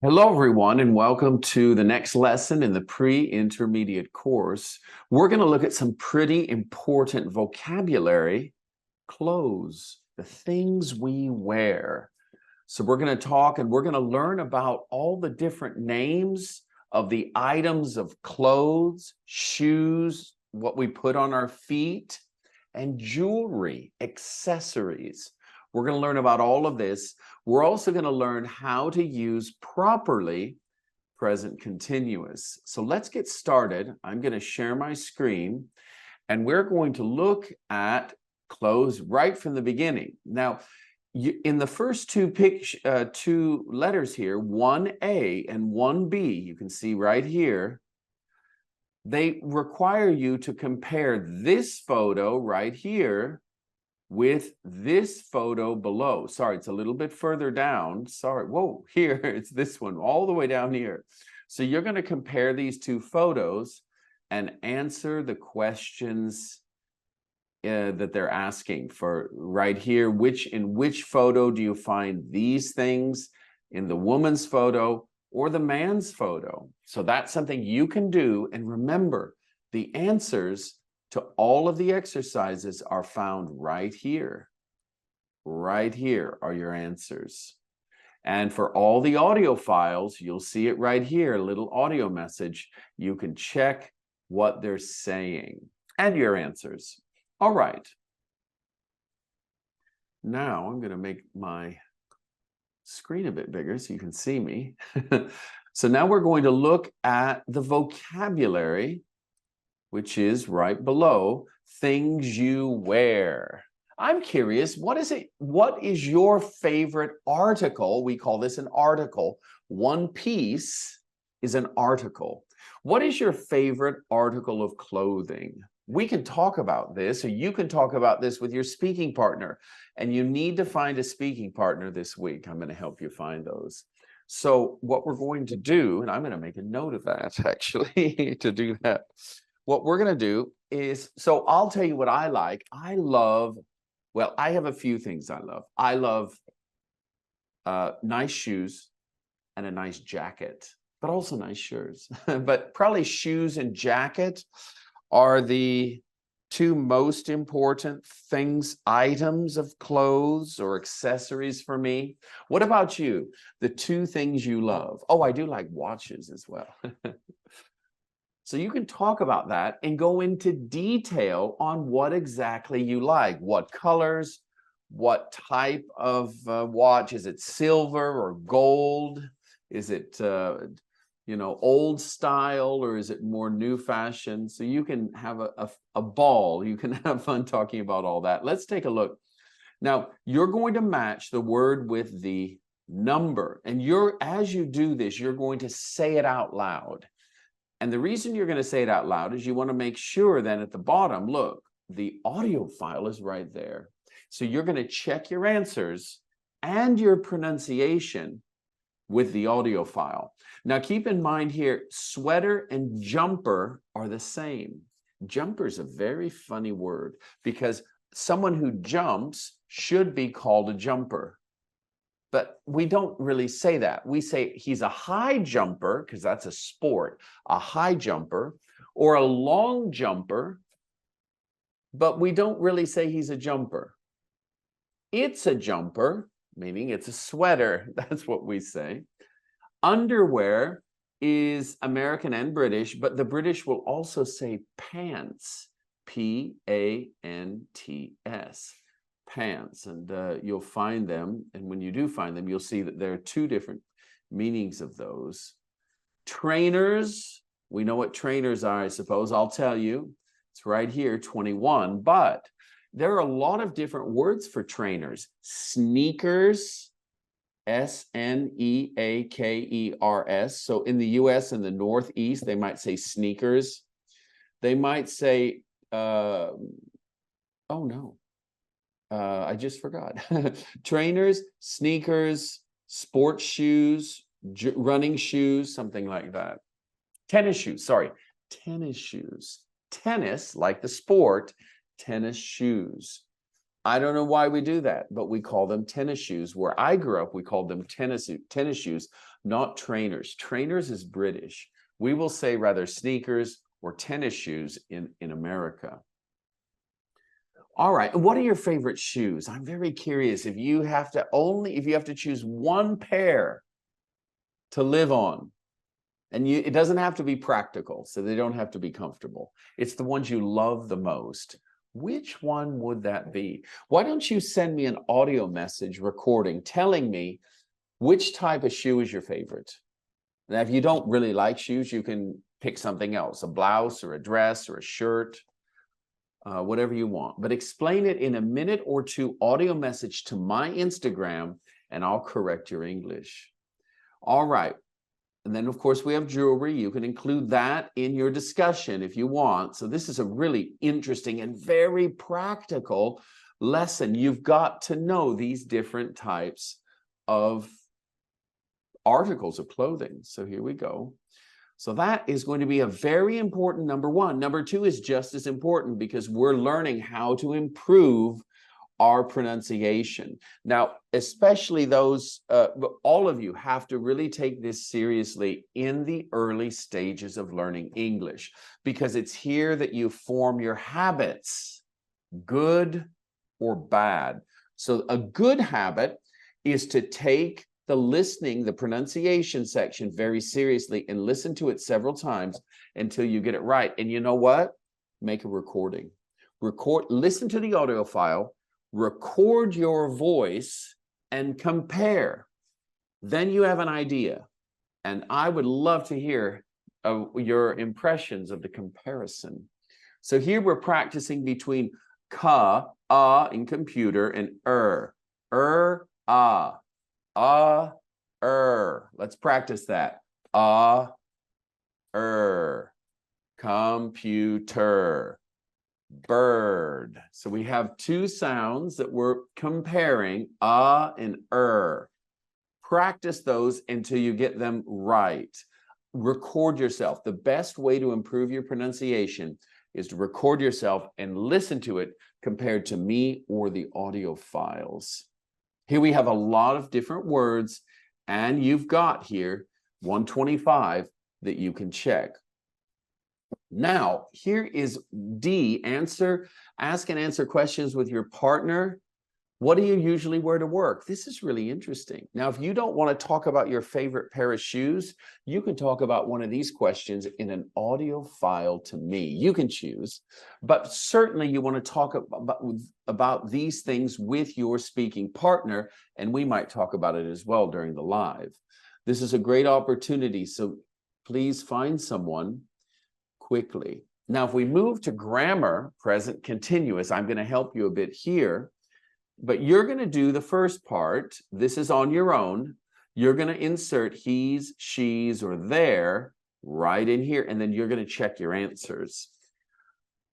Hello, everyone, and welcome to the next lesson in the pre-intermediate course. We're going to look at some pretty important vocabulary, clothes, the things we wear. So we're going to talk and we're going to learn about all the different names of the items of clothes, shoes, what we put on our feet, and jewelry, accessories. We're going to learn about all of this. We're also going to learn how to use properly present continuous. So let's get started. I'm going to share my screen and we're going to look at clothes right from the beginning. Now, in the first two letters here, 1A and 1B, you can see right here, they require you to compare this photo right here with this photo below. Sorry, it's a little bit further down. Sorry, whoa, here, it's this one all the way down here. So you're going to compare these two photos and answer the questions that they're asking for right here. In which photo do you find these things? In the woman's photo or the man's photo? So that's something you can do. And remember, the answers to all of the exercises are found right here. Right here are your answers. And for all the audio files, you'll see it right here, a little audio message. You can check what they're saying and your answers. All right. Now I'm going to make my screen a bit bigger so you can see me. So now we're going to look at the vocabulary, which is right below things you wear. I'm curious, what is your favorite article? We call this an article. One piece is an article. What is your favorite article of clothing? We can talk about this, or you can talk about this with your speaking partner. And you need to find a speaking partner this week. I'm going to help you find those. So what we're going to do, and I'm going to make a note of that actually to do that. What we're going to do is, so I'll tell you what I like. I have a few things I love. I love nice shoes and a nice jacket, but also nice shirts. But probably shoes and jacket are the two most important items of clothes or accessories for me. What about you? The two things you love? Oh, I do like watches as well. So you can talk about that and go into detail on what exactly you like, what colors, what type of watch. Is it silver or gold? Is it, old style, or is it more new fashion? So you can have a ball. You can have fun talking about all that. Let's take a look. Now, you're going to match the word with the number. And as you do this, you're going to say it out loud. And the reason you're going to say it out loud is you want to make sure then at the bottom, look, the audio file is right there. So you're going to check your answers and your pronunciation with the audio file. Now, keep in mind here, sweater and jumper are the same. Jumper is a very funny word because someone who jumps should be called a jumper. But we don't really say that. We say he's a high jumper because that's a sport, a high jumper, or a long jumper, but we don't really say he's a jumper. It's a jumper, meaning it's a sweater. That's what we say. Underwear is American and British, but the British will also say pants, P-A-N-T-S. Pants, and you'll find them, and when you do find them, you'll see that there are two different meanings of those. Trainers, we know what trainers are, I suppose. I'll tell you, it's right here, 21, but there are a lot of different words for trainers. Sneakers, S-N-E-A-K-E-R-S. So in the US and the Northeast, they might say sneakers. They might say, oh no. I just forgot. Trainers, sneakers, sports shoes, running shoes, something like that. Tennis shoes, sorry. Tennis shoes. Tennis, like the sport, tennis shoes. I don't know why we do that, but we call them tennis shoes. Where I grew up, we called them tennis shoes, not trainers. Trainers is British. We will say rather sneakers or tennis shoes in America. All right, and what are your favorite shoes? I'm very curious. If you have to choose one pair to live on, and it doesn't have to be practical, so they don't have to be comfortable. It's the ones you love the most. Which one would that be? Why don't you send me an audio message recording telling me which type of shoe is your favorite? Now, if you don't really like shoes, you can pick something else, a blouse or a dress or a shirt, whatever you want. But explain it in a minute or two audio message to my Instagram, and I'll correct your English. All right. And then, of course, we have jewelry. You can include that in your discussion if you want. So this is a really interesting and very practical lesson. You've got to know these different types of articles of clothing. So here we go. So that is going to be a very important number one. Number two is just as important because we're learning how to improve our pronunciation. Now, especially those, all of you have to really take this seriously in the early stages of learning English, because it's here that you form your habits, good or bad. So a good habit is to take the listening, the pronunciation section very seriously and listen to it several times until you get it right. And you know what? Make a recording. Listen to the audio file, record your voice and compare. Then you have an idea. And I would love to hear your impressions of the comparison. So here we're practicing between ka, in computer, and ah. Let's practice that. Computer, bird. So we have two sounds that we're comparing, and Practice those until you get them right. Record yourself. The best way to improve your pronunciation is to record yourself and listen to it compared to me or the audio files. Here we have a lot of different words, and you've got here 125 that you can check. Now, here is D, ask and answer questions with your partner. What do you usually wear to work? This is really interesting. Now, if you don't want to talk about your favorite pair of shoes, you can talk about one of these questions in an audio file to me. You can choose, but certainly you want to talk about these things with your speaking partner, and we might talk about it as well during the live. This is a great opportunity, so please find someone quickly. Now, if we move to grammar, present continuous, I'm going to help you a bit here. But you're going to do the first part. This is on your own. You're going to insert he's, she's, or their right in here, and then you're going to check your answers.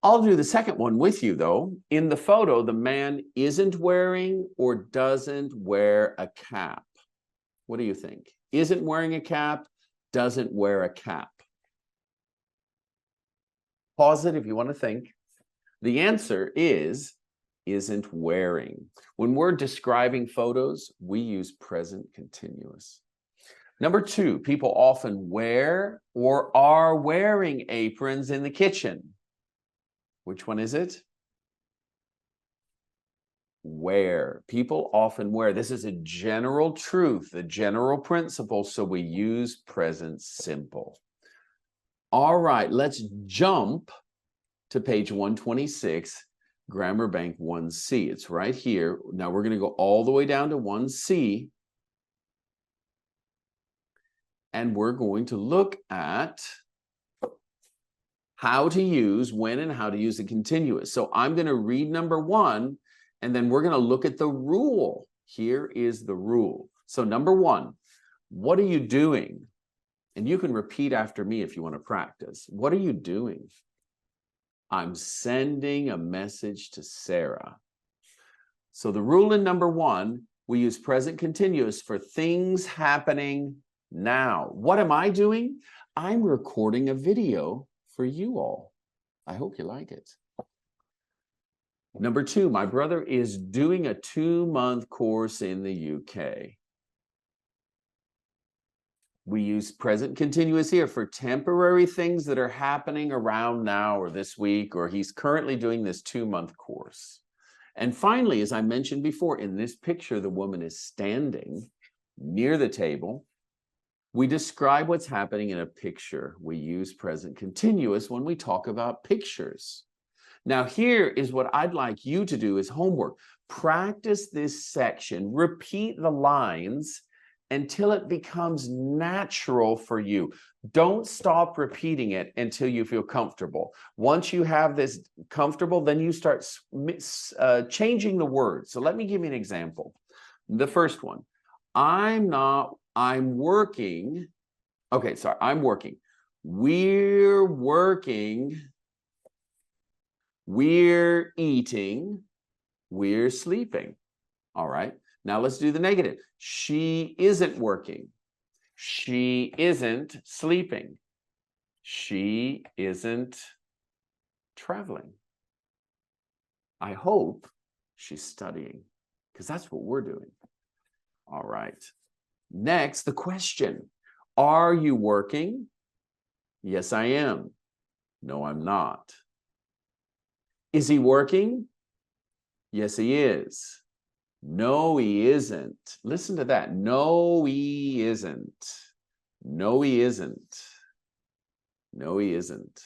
I'll do the second one with you, though. In the photo, the man isn't wearing or doesn't wear a cap. What do you think? Isn't wearing a cap, doesn't wear a cap. Pause it if you want to think. The answer is isn't wearing. When we're describing photos, we use present continuous. Number two, people often wear or are wearing aprons in the kitchen. Which one is it? Wear. People often wear. This is a general truth, a general principle, so we use present simple. All right, let's jump to page 126. Grammar Bank 1C. It's right here. Now we're going to go all the way down to 1C. And we're going to look at how to use when and how to use the continuous. So I'm going to read number one, and then we're going to look at the rule. Here is the rule. So number one, what are you doing? And you can repeat after me if you want to practice. What are you doing? I'm sending a message to Sarah. So the rule in number one, we use present continuous for things happening now. What am I doing? I'm recording a video for you all. I hope you like it. Number 2, my brother is doing a 2-month course in the UK. We use present continuous here for temporary things that are happening around now or this week, or he's currently doing this 2-month course. And finally, as I mentioned before, in this picture, the woman is standing near the table. We describe what's happening in a picture. We use present continuous when we talk about pictures. Now, here is what I'd like you to do as homework. Practice this section. Repeat the lines until it becomes natural for you. Don't stop repeating it until you feel comfortable. Once you have this comfortable, then you start changing the words. So let me give you an example. The first one, I'm working. Okay, sorry, I'm working. We're working. We're eating. We're sleeping. All right. Now let's do the negative. She isn't working. She isn't sleeping. She isn't traveling. I hope she's studying, because that's what we're doing. All right. Next, the question. Are you working? Yes, I am. No, I'm not. Is he working? Yes, he is. No, he isn't. Listen to that. No, he isn't. No, he isn't. No, he isn't.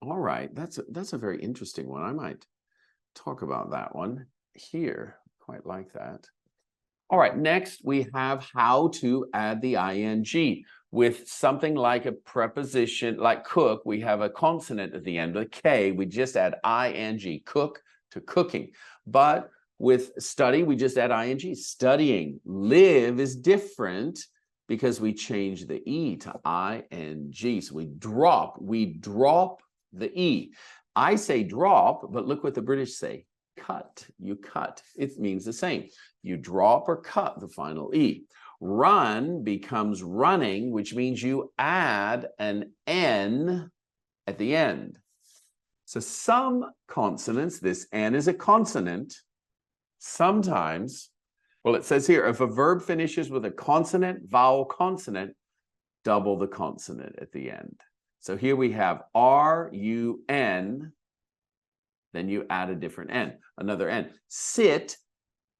All right, that's a very interesting one. I might talk about that one here. Quite like that. All right, next we have how to add the ing. With something like a preposition, like cook, we have a consonant at the end, a K, we just add ing, cook to cooking. But with study, we just add ing, studying. Live is different because we change the E to ing. So we drop the E. I say drop, but look what the British say, cut. You cut. It means the same. You drop or cut the final E. Run becomes running, which means you add an N at the end. So some consonants, this N is a consonant. Sometimes, well, it says here, if a verb finishes with a consonant, vowel, consonant, double the consonant at the end. So here we have R-U-N, then you add a different N, another N. Sit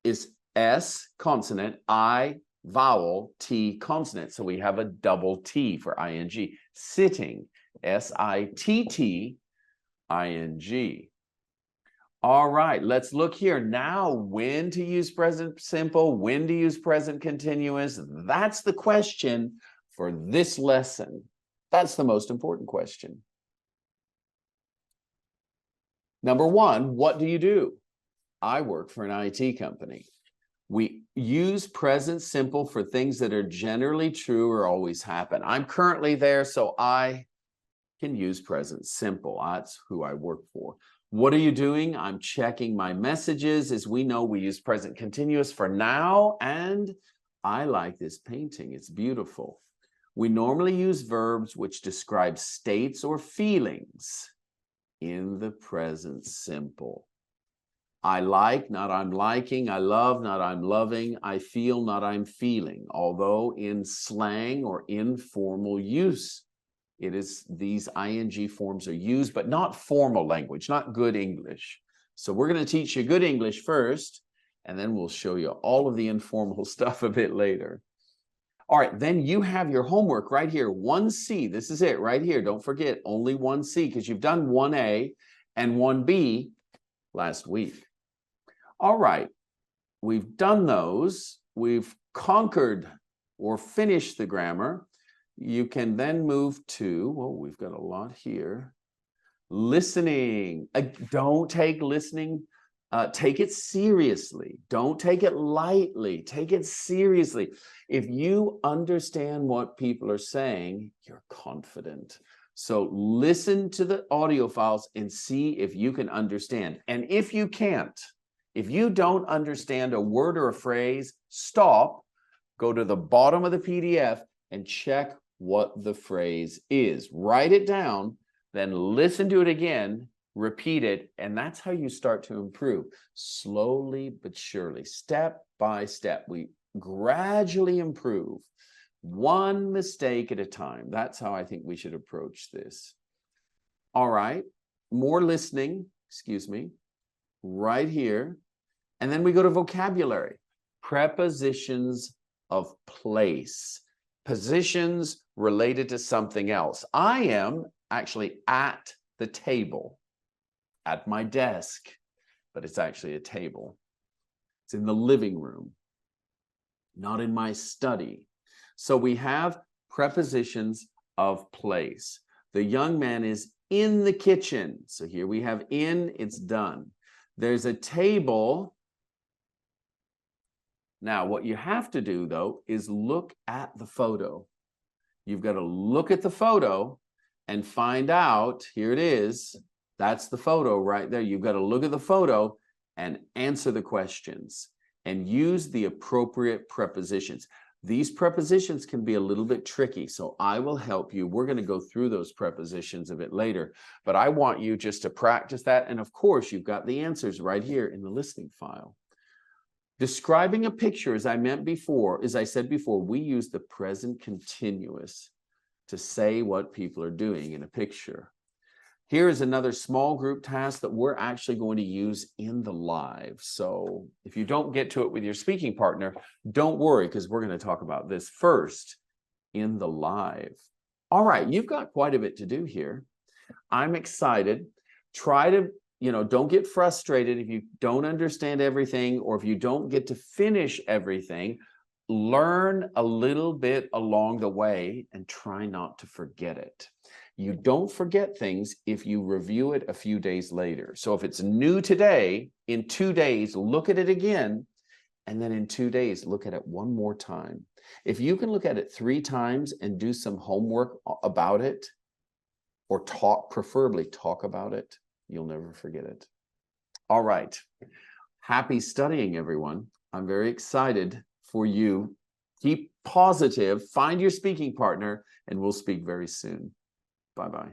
is S consonant, I vowel, T consonant. So we have a double T for ing. Sitting, S-I-T-T, ing. All right, let's look here. Now, when to use present simple, when to use present continuous, that's the question for this lesson. That's the most important question. Number 1, what do? I work for an IT company. We use present simple for things that are generally true or always happen. I'm currently there, so I can use present simple. That's who I work for. What are you doing? I'm checking my messages. As we know, we use present continuous for now, and I like this painting. It's beautiful. We normally use verbs which describe states or feelings in the present simple. I like, not I'm liking. I love, not I'm loving. I feel, not I'm feeling. Although in slang or informal use, it is these ing forms are used, but not formal language, not good English. So we're going to teach you good English first, and then we'll show you all of the informal stuff a bit later. All right, then you have your homework right here, 1C. This is it right here. Don't forget, only 1C, because you've done 1A and 1B last week. All right, we've done those. We've conquered or finished the grammar. You can then move to, well, we've got a lot here. Listening. Don't take listening, take it seriously. Don't take it lightly. Take it seriously. If you understand what people are saying, you're confident. So listen to the audio files and see if you can understand. And if you can't, if you don't understand a word or a phrase, stop, go to the bottom of the PDF and check what the phrase is. Write it down, then listen to it again, repeat it, and that's how you start to improve. Slowly but surely, step by step, we gradually improve, one mistake at a time. That's how I think we should approach this. All right, more listening, excuse me, right here. And then we go to vocabulary. Prepositions of place. Positions related to something else. I am actually at the table, at my desk, but it's actually a table. It's in the living room, not in my study. So we have prepositions of place. The young man is in the kitchen. So here we have in, it's done. There's a table. Now, what you have to do, though, is look at the photo. You've got to look at the photo and find out, here it is, that's the photo right there. You've got to look at the photo and answer the questions and use the appropriate prepositions. These prepositions can be a little bit tricky, so I will help you. We're going to go through those prepositions a bit later, but I want you just to practice that. And of course, you've got the answers right here in the listening file. Describing a picture, as I said before, we use the present continuous to say what people are doing in a picture. Here is another small group task that we're actually going to use in the live. So if you don't get to it with your speaking partner, don't worry, because we're going to talk about this first in the live. All right, you've got quite a bit to do here. I'm excited. Try to, don't get frustrated if you don't understand everything or if you don't get to finish everything. Learn a little bit along the way and try not to forget it. You don't forget things if you review it a few days later. So if it's new today, in 2 days, look at it again. And then in 2 days, look at it one more time. If you can look at it 3 times and do some homework about it, or preferably talk about it, you'll never forget it. All right. Happy studying, everyone. I'm very excited for you. Keep positive, find your speaking partner, and we'll speak very soon. Bye-bye.